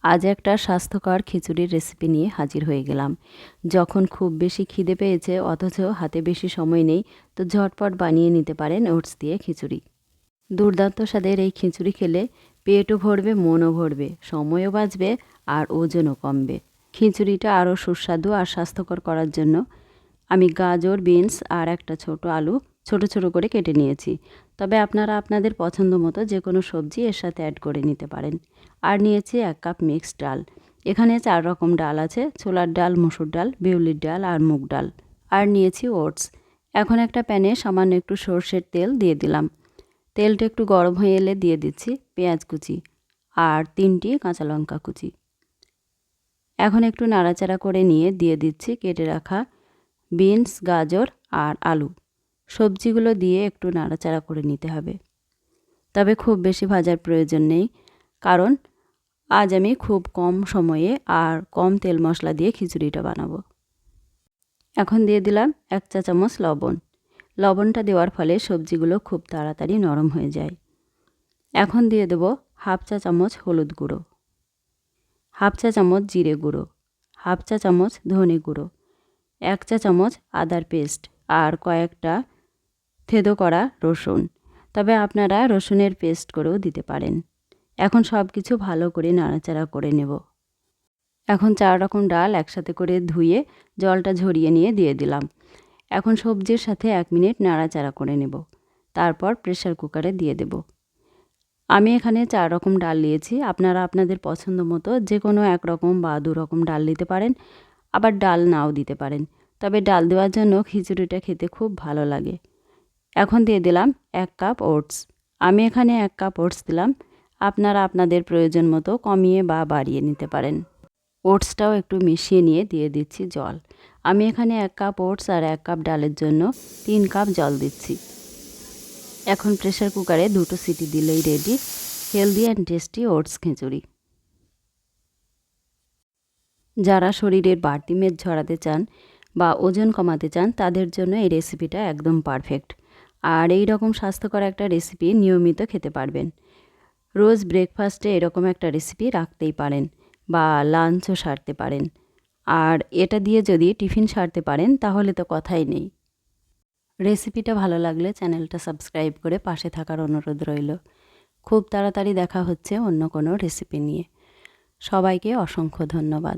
আজ একটা স্বাস্থ্যকর খিচুড়ির রেসিপি নিয়ে হাজির হয়ে গেলাম। যখন খুব বেশি খিদে পেয়েছে অথচ হাতে বেশি সময় নেই, তো ঝটপট বানিয়ে নিতে পারেন ওটস দিয়ে খিচুড়ি। দুর্দান্ত স্বাদের এই খিচুড়ি খেলে পেটও ভরবে, মনও ভরবে, সময়ও বাঁচবে আর ওজনও কমবে। খিচুড়িটা আরও সুস্বাদু আর স্বাস্থ্যকর করার জন্য আমি গাজর, বিনস আর একটা ছোট আলু ছোট ছোট করে কেটে নিয়েছি। তবে আপনারা আপনাদের পছন্দ মতো যে কোনো সবজি এর সাথে অ্যাড করে নিতে পারেন। আর নিয়েছি 1 কাপ মিক্সড ডাল। এখানে 4 রকম ডাল আছে: ছোলার ডাল, মসুর ডাল, বিউলির ডাল আর মুগ ডাল। আর নিয়েছি ওটস। এখন একটা প্যানে সামান্য একটু সরষের তেল দিয়ে দিলাম। তেলটা একটু গরম হয়ে এলে দিয়ে দিচ্ছি পেঁয়াজ কুচি আর 3টি কাঁচা লঙ্কা কুচি। এখন একটু নাড়াচাড়া করে নিয়ে দিয়ে দিচ্ছি কেটে রাখা বিনস, গাজর আর আলু। সবজিগুলো দিয়ে একটু নাড়াচাড়া করে নিতে হবে। তবে খুব বেশি ভাজার প্রয়োজন নেই, কারণ আজ আমি খুব কম সময়ে আর কম তেল মশলা দিয়ে খিচুড়িটা বানাবো। এখন দিয়ে দিলাম 1 চা চামচ লবণ। লবণটা দেওয়ার ফলে সবজিগুলো খুব তাড়াতাড়ি নরম হয়ে যায়। এখন দিয়ে দেব 1/2 চা চামচ হলুদ গুঁড়ো, 1/2 চা চামচ জিরে গুঁড়ো, 1/2 চা চামচ ধনে গুঁড়ো, 1 চা চামচ আদার পেস্ট আর কয়েকটা থেঁতো করা রসুন। তবে আপনারা রসুনের পেস্ট করেও দিতে পারেন। এখন সব কিছু ভালো করে নাড়াচাড়া করে নেব। এখন 4 রকম ডাল একসাথে করে ধুয়ে জলটা ঝরিয়ে নিয়ে দিয়ে দিলাম। এখন সবজির সাথে 1 মিনিট নাড়াচাড়া করে নেব। তারপর প্রেসার কুকারে দিয়ে দেব। আমি এখানে 4 রকম ডাল নিয়েছি। আপনারা আপনাদের পছন্দ মতো যে কোনো 1 রকম বা 2 রকম ডাল দিতে পারেন, আবার ডাল নাও দিতে পারেন। তবে ডাল দেওয়ার জন্য খিচুড়িটা খেতে খুব ভালো লাগে। এখন দিয়ে দিলাম 1 কাপ ওটস। আমি এখানে 1 কাপ ওটস দিলাম। আপনারা আপনাদের প্রয়োজন মতো কমিয়ে বা বাড়িয়ে নিতে পারেন। ওটসটাও একটু মিশিয়ে নিয়ে দিয়ে দিচ্ছি জল। আমি এখানে 1 কাপ ওটস আর 1 কাপ ডালের জন্য 3 কাপ জল দিচ্ছি। এখন প্রেসার কুকারে 2টো সিটি দিলেই ready healthy and tasty oats khichuri. যারা শরীরের বাড়তি মেদ ঝরাতে চান বা ওজন কমাতে চান, তাদের জন্য এই রেসিপিটা একদম পারফেক্ট। আর এই রকম স্বাস্থ্যকর একটা রেসিপি নিয়মিত খেতে পারবেন। রোজ ব্রেকফাস্টে এরকম একটা রেসিপি রাখতেই পারেন বা লাঞ্চও সারতে পারেন। আর এটা দিয়ে যদি টিফিন সারতে পারেন তাহলে তো কথাই নেই। রেসিপিটা ভালো লাগলে চ্যানেলটা সাবস্ক্রাইব করে পাশে থাকার অনুরোধ রইল। খুব তাড়াতাড়ি দেখা হচ্ছে অন্য কোনো রেসিপি নিয়ে। সবাইকে অসংখ্য ধন্যবাদ।